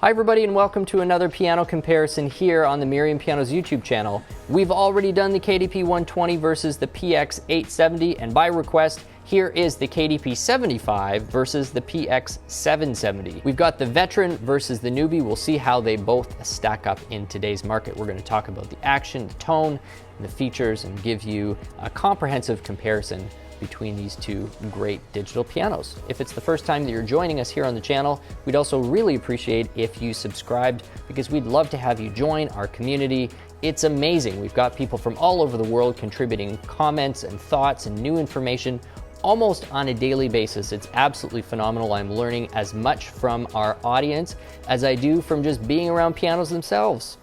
Hi everybody and welcome to another piano comparison here on the Merriam Pianos YouTube channel. We've already done the KDP-120 versus the PX-870, and by request, here is the KDP-75 versus the PX-770. We've got the veteran versus the newbie. We'll see how they both stack up in today's market. We're going to talk about the action, the tone, and the features, and give you a comprehensive comparison between these two great digital pianos. If it's the first time that you're joining us here on the channel, we'd also really appreciate if you subscribed, because we'd love to have you join our community. It's amazing. We've got people from all over the world contributing comments and thoughts and new information almost on a daily basis. It's absolutely phenomenal. I'm learning as much from our audience as I do from just being around pianos themselves.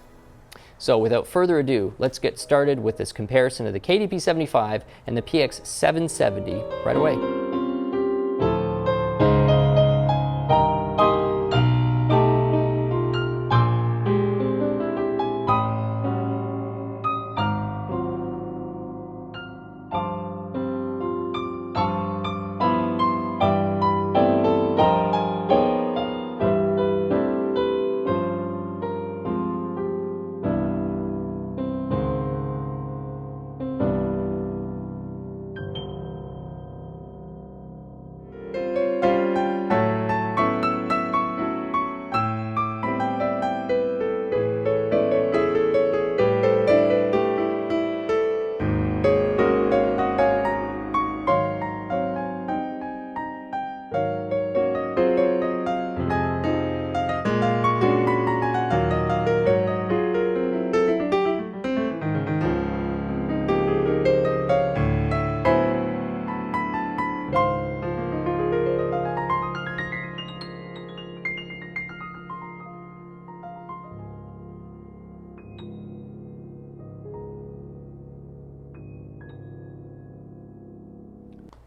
So without further ado, let's get started with this comparison of the KDP-75 and the PX-770 right away.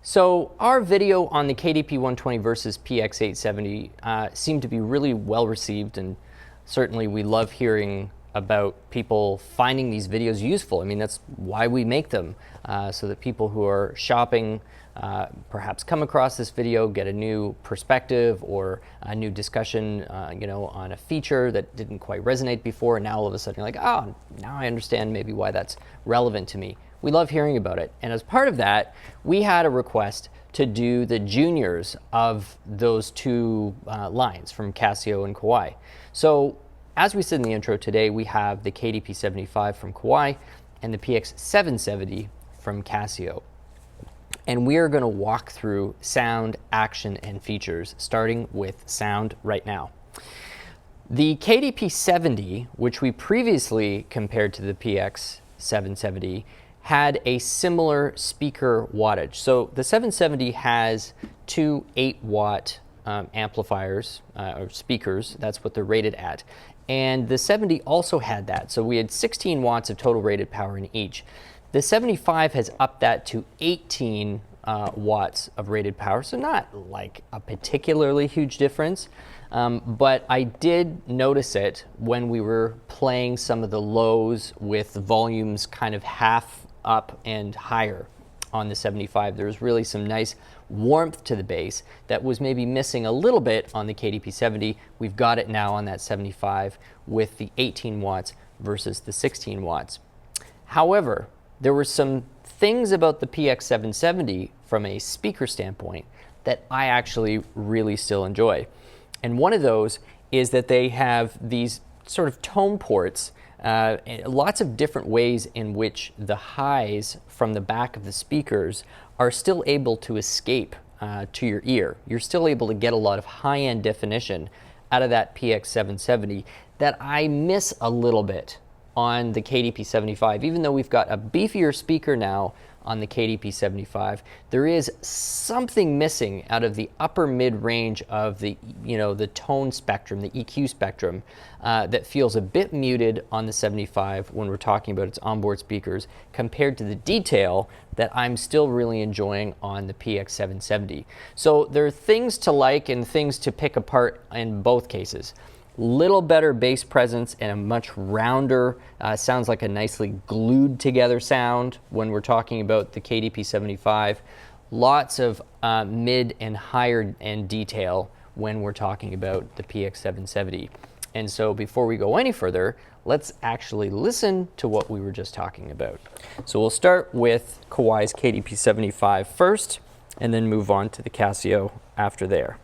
So our video on the KDP-120 versus PX-870 seemed to be really well received, and certainly we love hearing about people finding these videos useful. I mean, that's why we make them, so that people who are shopping perhaps come across this video, get a new perspective or a new discussion on a feature that didn't quite resonate before, and now all of a sudden you're like, oh, now I understand maybe why that's relevant to me. We love hearing about it. And as part of that, we had a request to do the juniors of those two lines from Casio and Kawai. So as we said in the intro today, we have the KDP-75 from Kawai and the PX-770 from Casio. And we are going to walk through sound, action, and features, starting with sound right now. The KDP-70, which we previously compared to the PX-770, had a similar speaker wattage. So the 770 has two 8-watt amplifiers or speakers. That's what they're rated at. And the 70 also had that. So we had 16 watts of total rated power in each. The 75 has upped that to 18 watts of rated power. So not like a particularly huge difference. But I did notice it when we were playing some of the lows with volumes kind of half up and higher on the 75. There's really some nice warmth to the bass that was maybe missing a little bit on the KDP-70. We've got it now on that 75 with the 18 watts versus the 16 watts. However, there were some things about the PX-770 from a speaker standpoint that I actually really still enjoy. And one of those is that they have these sort of tone ports, lots of different ways in which the highs from the back of the speakers are still able to escape to your ear. You're still able to get a lot of high-end definition out of that PX-770 that I miss a little bit on the KDP-75. Even though we've got a beefier speaker now on the KDP-75, there is something missing out of the upper mid-range of the tone spectrum, the EQ spectrum, that feels a bit muted on the 75 when we're talking about its onboard speakers compared to the detail that I'm still really enjoying on the PX-770. So there are things to like and things to pick apart in both cases. Little better bass presence and a much rounder, sounds like a nicely glued together sound when we're talking about the KDP-75. Lots of mid and higher end detail when we're talking about the PX-770. And so before we go any further, let's actually listen to what we were just talking about. So we'll start with Kawai's KDP75 first, and then move on to the Casio after there.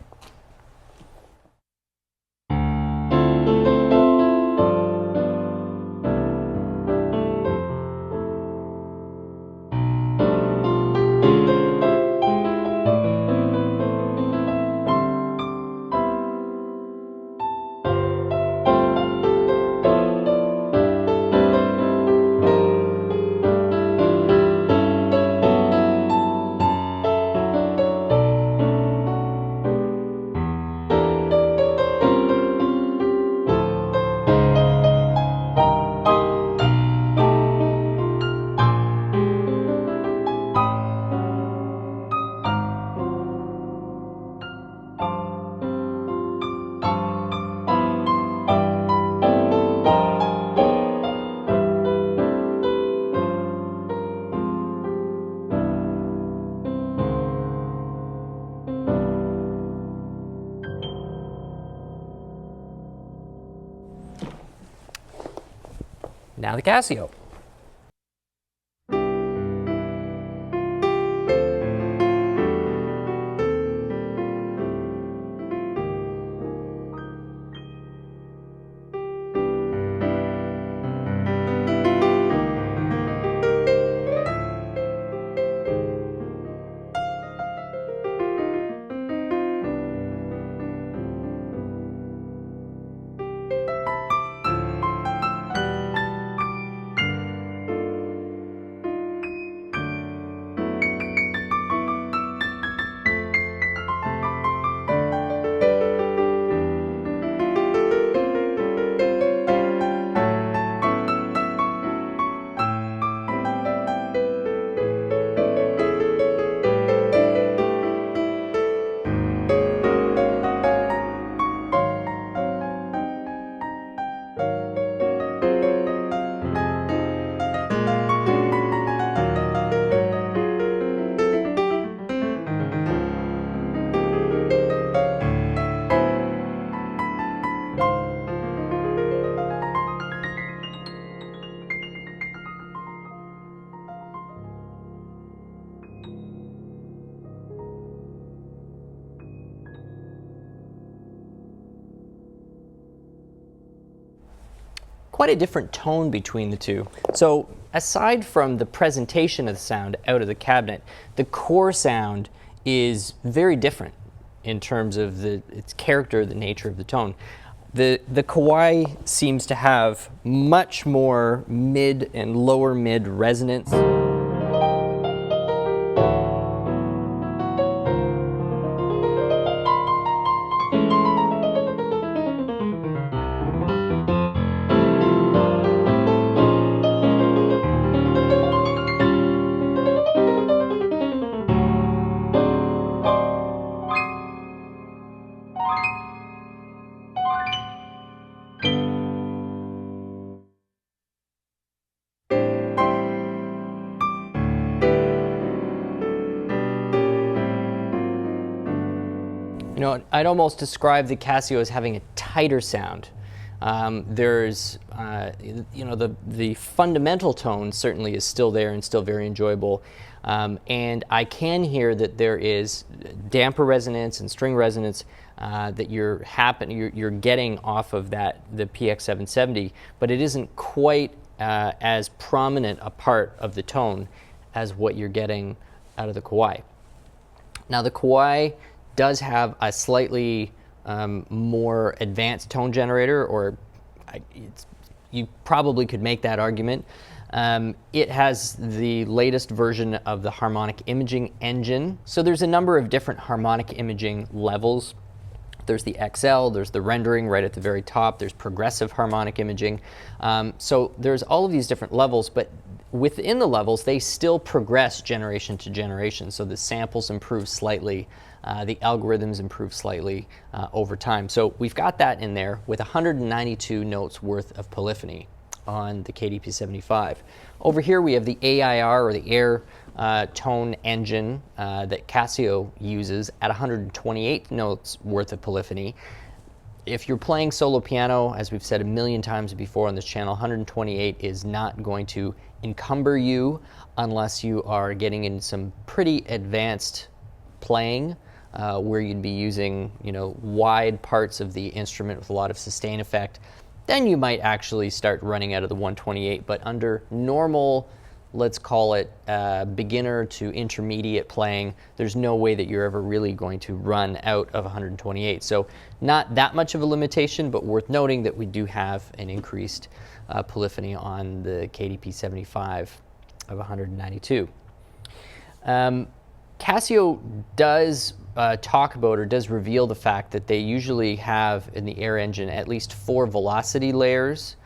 Now the Casio. Quite a different tone between the two. So aside from the presentation of the sound out of the cabinet, the core sound is very different in terms of its character, the nature of the tone. The Kawai seems to have much more mid and lower mid resonance. You know, I'd almost describe the Casio as having a tighter sound. There's, you know, the fundamental tone certainly is still there and still very enjoyable. And I can hear that there is damper resonance and string resonance that you're getting off of the PX-770, but it isn't quite as prominent a part of the tone as what you're getting out of the Kawai. Now the Kawai does have a slightly more advanced tone generator, or you probably could make that argument. It has the latest version of the harmonic imaging engine. So there's a number of different harmonic imaging levels. There's the XL, there's the rendering right at the very top, there's progressive harmonic imaging. So there's all of these different levels, but within the levels, they still progress generation to generation. So the samples improve slightly, the algorithms improve slightly over time. So we've got that in there with 192 notes worth of polyphony on the KDP75. Over here we have the AIR, or the air tone engine that Casio uses at 128 notes worth of polyphony. If you're playing solo piano, as we've said a million times before on this channel, 128 is not going to encumber you unless you are getting in some pretty advanced playing, where you'd be using, you know, wide parts of the instrument with a lot of sustain effect. Then you might actually start running out of the 128. But under normal, let's call it beginner to intermediate playing, there's no way that you're ever really going to run out of 128. So not that much of a limitation, but worth noting that we do have an increased polyphony on the KDP75 of 192. Casio does talk about, or does reveal, the fact that they usually have in the Air engine at least 4 velocity layers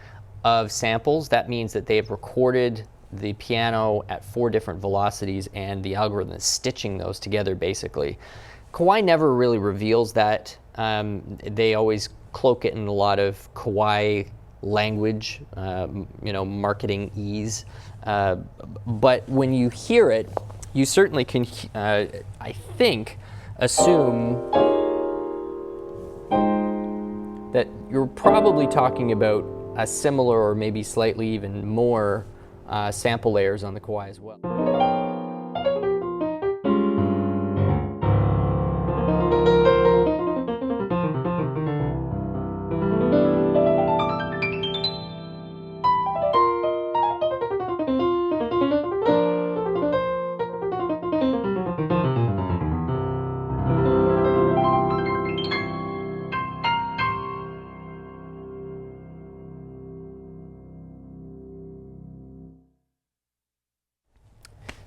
of samples. That means that they have recorded the piano at 4 different velocities, and the algorithm is stitching those together basically. Kawai never really reveals that. They always cloak it in a lot of Kawai language, you know, marketing ease. But when you hear it, you certainly can, I think, assume that you're probably talking about a similar, or maybe slightly even more, sample layers on the Kawai as well.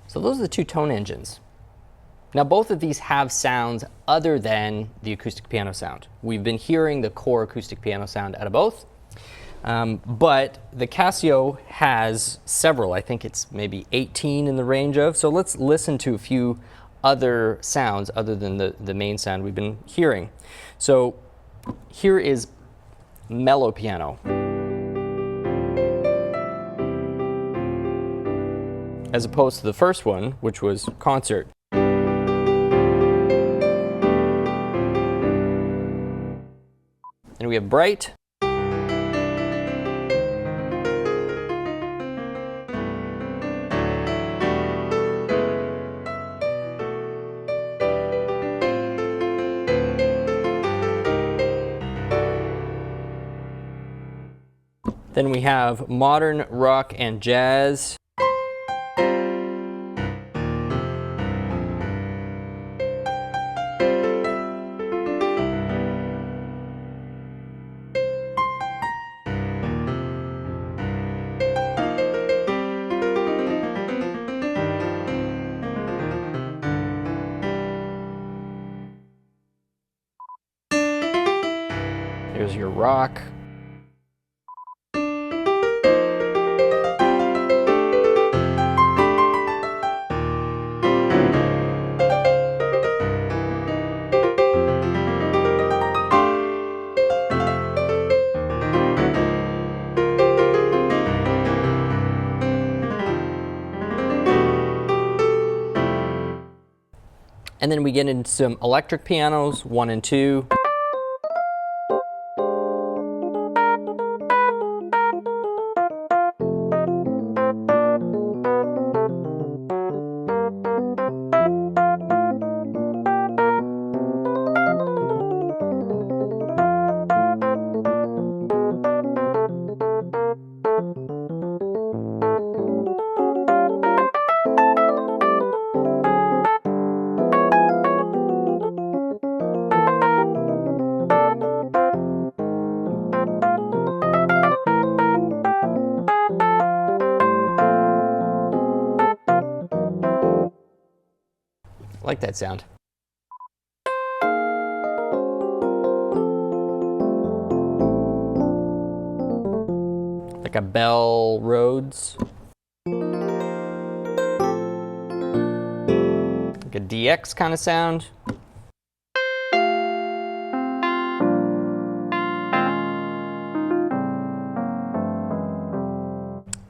So those are the 2 tone engines. Now both of these have sounds other than the acoustic piano sound. We've been hearing the core acoustic piano sound out of both, but the Casio has several. I think it's maybe 18 in the range of. So let's listen to a few other sounds other than the main sound we've been hearing. So here is mellow piano, as opposed to the first one, which was concert. And we have bright. Then we have modern, rock, and jazz. There's your rock. And then we get into some electric pianos, 1 and 2. I like that sound. Like a Bell Rhodes. Like a DX kind of sound.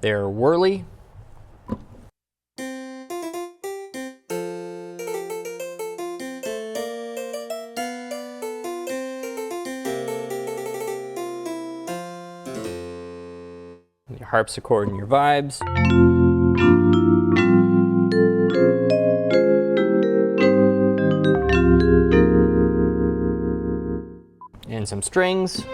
They're whirly. harpsichord in your vibes. And some strings.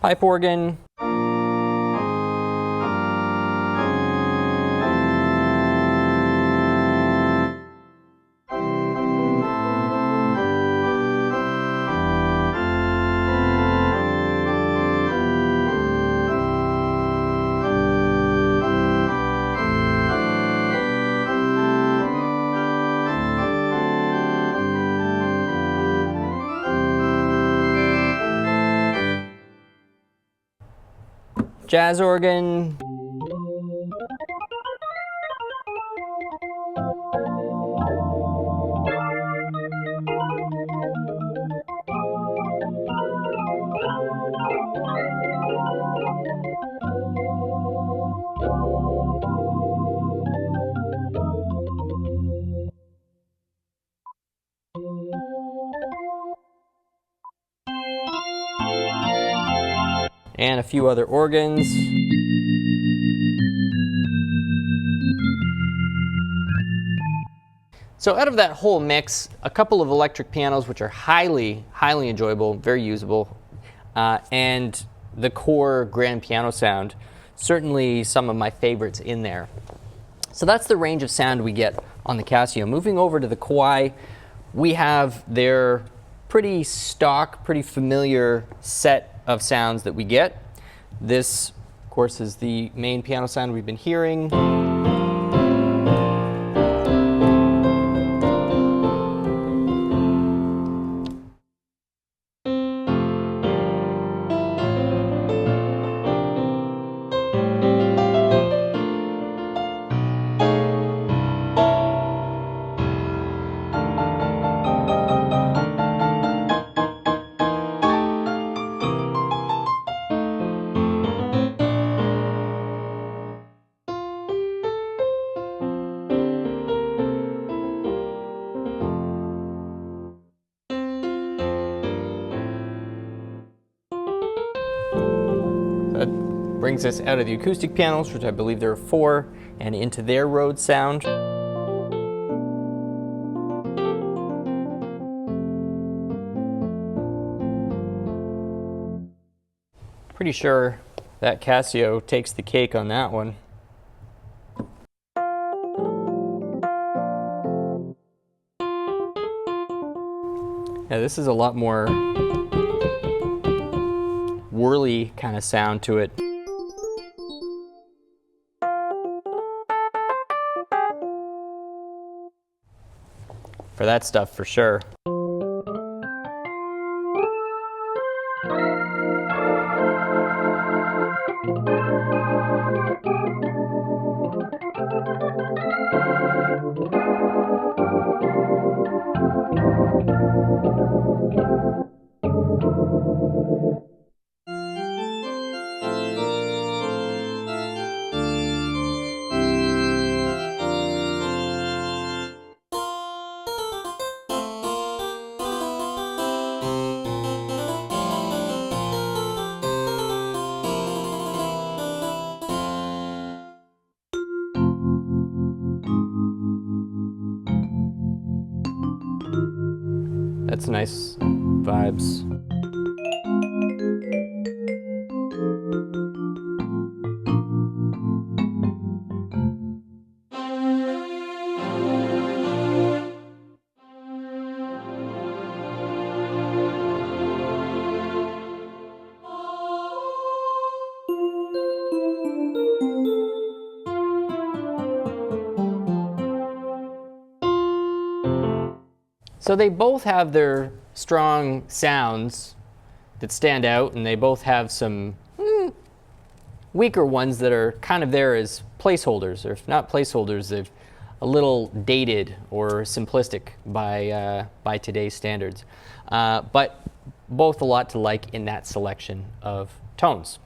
Pipe organ. Jazz organ. And a few other organs. So out of that whole mix, a couple of electric pianos, which are highly enjoyable, very usable, and the core grand piano sound, certainly some of my favorites in there. So that's the range of sound we get on the Casio. Moving over to the Kawai, we have their pretty stock, pretty familiar set of sounds that we get. This, of course, is the main piano sound we've been hearing. That brings us out of the acoustic pianos, which I believe there are 4, and into their Rhodes sound. Pretty sure that Casio takes the cake on that one. Yeah, this is a lot more whirly kind of sound to it. For that stuff, for sure. That's nice vibes. So they both have their strong sounds that stand out, and they both have some weaker ones that are kind of there as placeholders, or if not placeholders, they're a little dated or simplistic by today's standards. But both a lot to like in that selection of tones.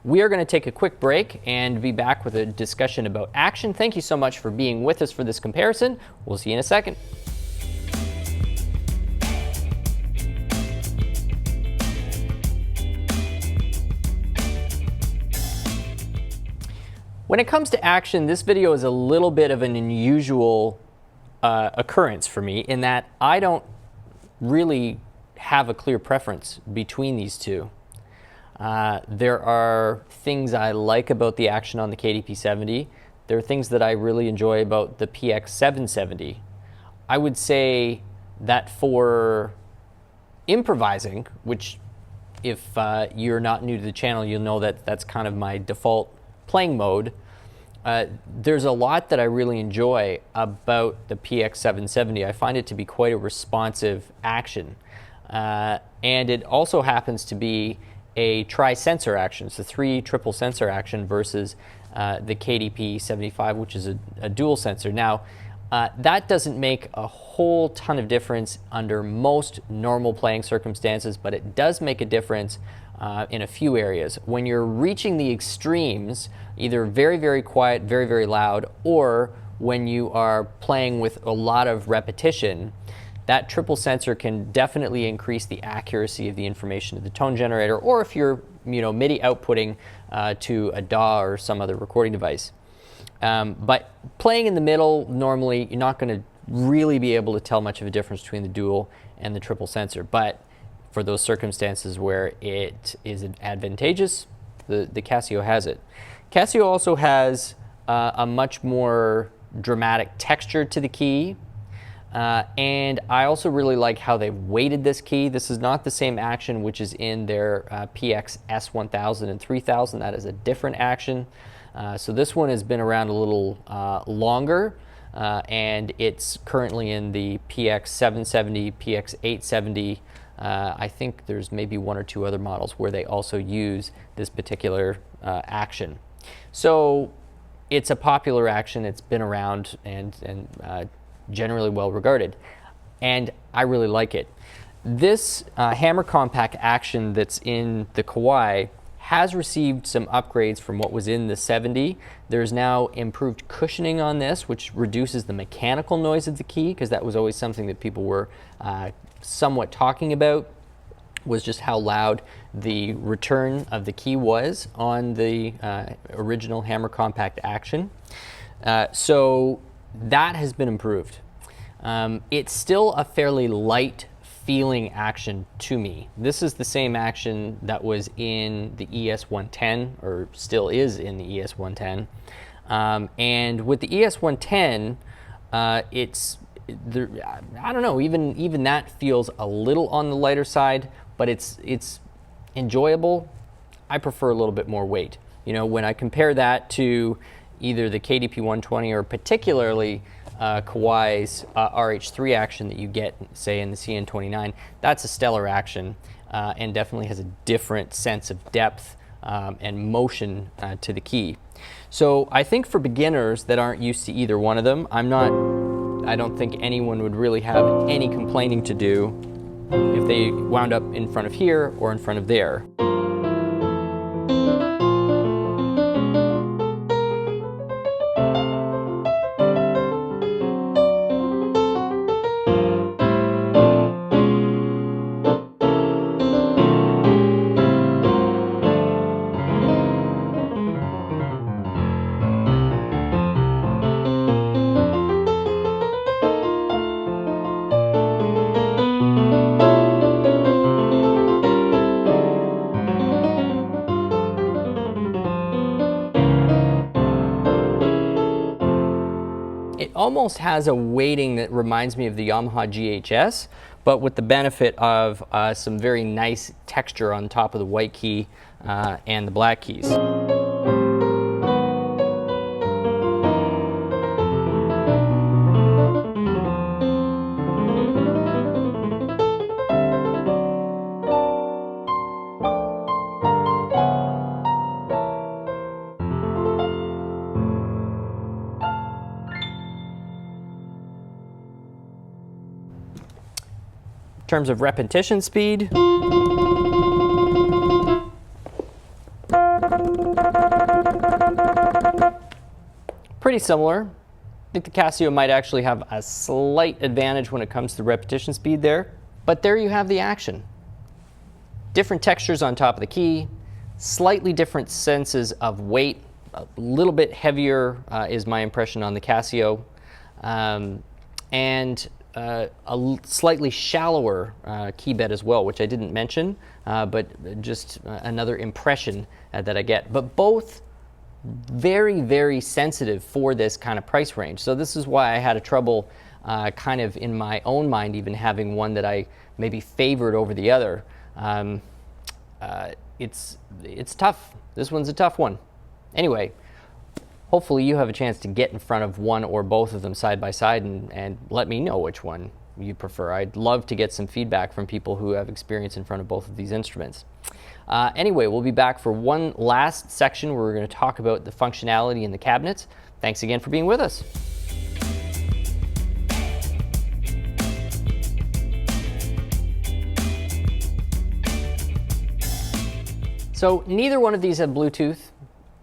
We are going to take a quick break and be back with a discussion about action. Thank you so much for being with us for this comparison. We'll see you in a second. When it comes to action, this video is a little bit of an unusual occurrence for me in that I don't really have a clear preference between these two. There are things I like about the action on the KDP-70. There are things that I really enjoy about the PX-770. I would say that for improvising, which if you're not new to the channel, you'll know that that's kind of my default playing mode. There's a lot that I really enjoy about the PX-770. I find it to be quite a responsive action. And it also happens to be a tri-sensor action. It's a 3 triple sensor action versus the KDP-75, which is a dual sensor. Now, that doesn't make a whole ton of difference under most normal playing circumstances, but it does make a difference in a few areas. When you're reaching the extremes, either very, very quiet, very, very loud, or when you are playing with a lot of repetition, that triple sensor can definitely increase the accuracy of the information of the tone generator, or if you're MIDI outputting to a DAW or some other recording device. But playing in the middle, normally you're not going to really be able to tell much of a difference between the dual and the triple sensor. But for those circumstances where it is advantageous, the Casio has it. Casio also has a much more dramatic texture to the key. And I also really like how they've weighted this key. This is not the same action which is in their PX-1000 and 3000. That is a different action. So this one has been around a little longer, and it's currently in the PX-770, PX-870. I think there's maybe 1 or 2 other models where they also use this particular action. So it's a popular action. It's been around and generally well regarded, and I really like it. This hammer compact action that's in the Kawai has received some upgrades from what was in the 70. There's now improved cushioning on this, which reduces the mechanical noise of the key, because that was always something that people were somewhat talking about, was just how loud the return of the key was on the original hammer compact action. So that has been improved. It's still a fairly light feeling action to me. This is the same action that was in the ES-110, or still is in the ES-110. And with the ES-110, it's there, I don't know, even that feels a little on the lighter side, but it's enjoyable. I prefer a little bit more weight. When I compare that to either the KDP-120 or particularly Kawai's RH3 action that you get, say, in the CN29, that's a stellar action and definitely has a different sense of depth and motion to the key. So I think for beginners that aren't used to either one of them, I don't think anyone would really have any complaining to do if they wound up in front of here or in front of there. Almost has a weighting that reminds me of the Yamaha GHS, but with the benefit of some very nice texture on top of the white key and the black keys. In terms of repetition speed, Pretty similar. I think the Casio might actually have a slight advantage when it comes to repetition speed there. But there you have the action. Different textures on top of the key, slightly different senses of weight, a little bit heavier is my impression on the Casio, and a slightly shallower key bed as well, which I didn't mention, but just another impression that I get. But both very, very sensitive for this kind of price range. So this is why I had a trouble kind of in my own mind even having one that I maybe favored over the other. It's tough. This one's a tough one. Anyway, hopefully you have a chance to get in front of one or both of them side by side and let me know which one you prefer. I'd love to get some feedback from people who have experience in front of both of these instruments. Anyway, we'll be back for one last section where we're going to talk about the functionality in the cabinets. Thanks again for being with us. So neither one of these have Bluetooth,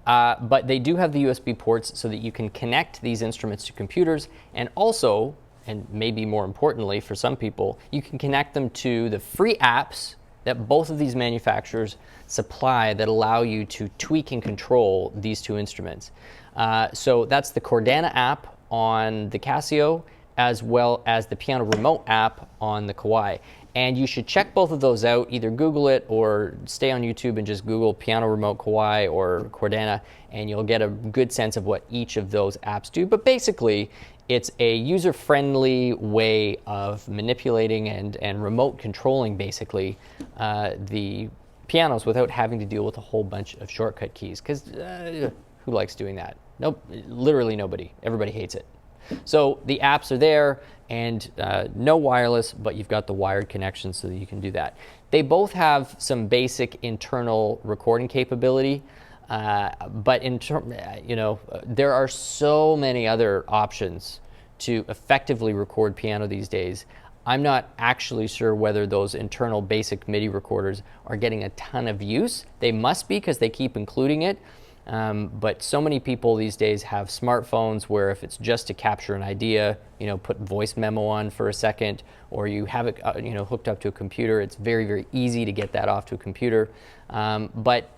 but they do have the USB ports so that you can connect these instruments to computers, and also, and maybe more importantly for some people, you can connect them to the free apps that both of these manufacturers supply that allow you to tweak and control these two instruments. So that's the Cordana app on the Casio, as well as the Piano Remote app on the Kawai. And you should check both of those out. Either Google it or stay on YouTube and just Google Piano Remote Kawai or Cordana, and you'll get a good sense of what each of those apps do. But basically, it's a user-friendly way of manipulating and remote controlling, basically, the pianos without having to deal with a whole bunch of shortcut keys. Because who likes doing that? Nope, literally nobody. Everybody hates it. So the apps are there, and no wireless, but you've got the wired connection so that you can do that. They both have some basic internal recording capability, but there are so many other options to effectively record piano these days. I'm not actually sure whether those internal basic MIDI recorders are getting a ton of use. They must be, because they keep including it. But so many people these days have smartphones where if it's just to capture an idea, put voice memo on for a second, or you have it hooked up to a computer, it's very, very easy to get that off to a computer. But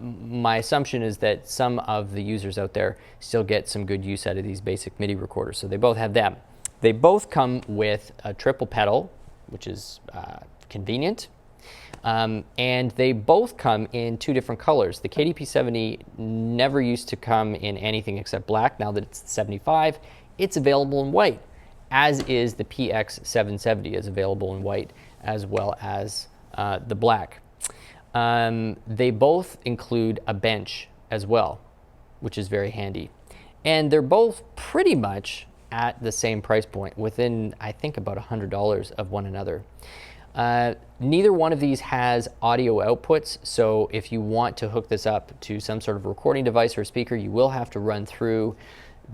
my assumption is that some of the users out there still get some good use out of these basic MIDI recorders. So they both have them. They both come with a triple pedal, which is convenient. And they both come in two different colors. The KDP-70 never used to come in anything except black. Now that it's the 75, it's available in white, as is the PX-770 is available in white, as well as the black. They both include a bench as well, which is very handy. And they're both pretty much at the same price point, within, I think, about $100 of one another. Neither one of these has audio outputs, so if you want to hook this up to some sort of recording device or speaker, you will have to run through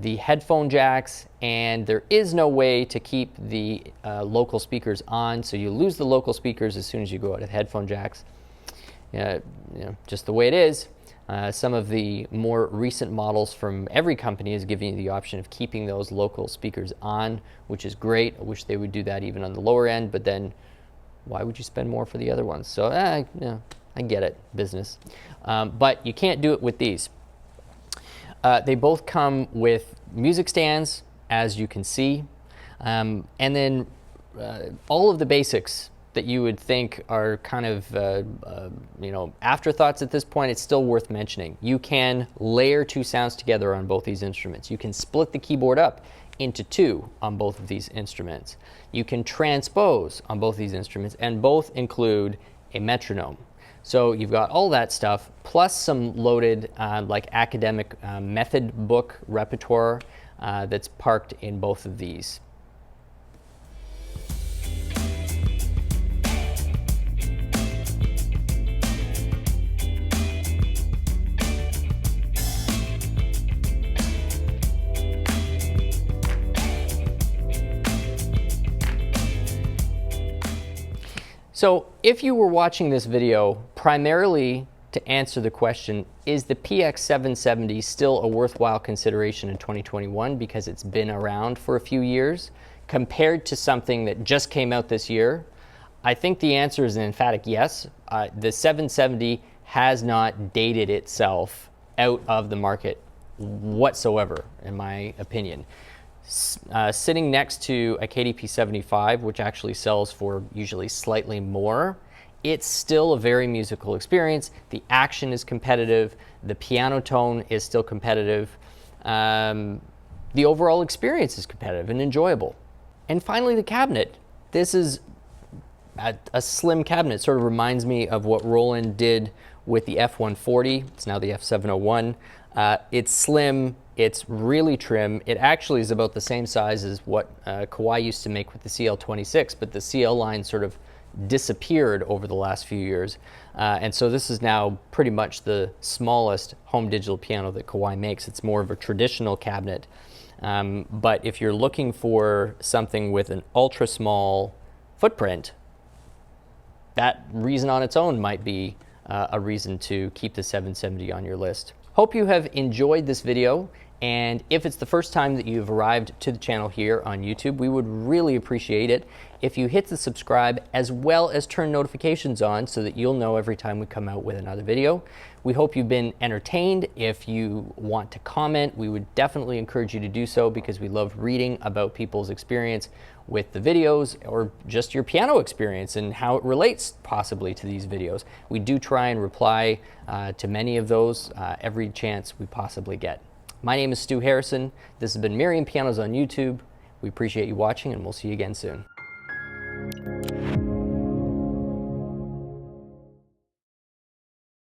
the headphone jacks, and there is no way to keep the local speakers on, so you lose the local speakers as soon as you go out of the headphone jacks. Just the way it is. Some of the more recent models from every company is giving you the option of keeping those local speakers on, which is great. I wish they would do that even on the lower end, but then why would you spend more for the other ones? So I get it, business. But you can't do it with these. They both come with music stands, as you can see. And then all of the basics that you would think are kind of afterthoughts at this point, it's still worth mentioning. You can layer two sounds together on both these instruments. You can split the keyboard up into two on both of these instruments. You can transpose on both these instruments, and both include a metronome. So you've got all that stuff, plus some loaded like academic method book repertoire that's parked in both of these. So if you were watching this video primarily to answer the question, is the PX-770 still a worthwhile consideration in 2021 because it's been around for a few years, compared to something that just came out this year? I think the answer is an emphatic yes. The 770 has not dated itself out of the market whatsoever, in my opinion. Sitting next to a KDP75, which actually sells for usually slightly more, it's still a very musical experience. The action is competitive. The piano tone is still competitive. The overall experience is competitive and enjoyable. And finally, the cabinet. This is a slim cabinet. It sort of reminds me of what Roland did with the F140. It's now the F701. It's slim. It's really trim. It actually is about the same size as what Kawai used to make with the CL26, but the CL line sort of disappeared over the last few years. And so this is now pretty much the smallest home digital piano that Kawai makes. It's more of a traditional cabinet. But if you're looking for something with an ultra small footprint, that reason on its own might be a reason to keep the 770 on your list. Hope you have enjoyed this video. And if it's the first time that you've arrived to the channel here on YouTube, we would really appreciate it if you hit the subscribe as well as turn notifications on so that you'll know every time we come out with another video. We hope you've been entertained. If you want to comment, we would definitely encourage you to do so because we love reading about people's experience with the videos or just your piano experience and how it relates possibly to these videos. We do try and reply to many of those every chance we possibly get. My name is Stu Harrison. This has been Merriam Pianos on YouTube. We appreciate you watching, and we'll see you again soon.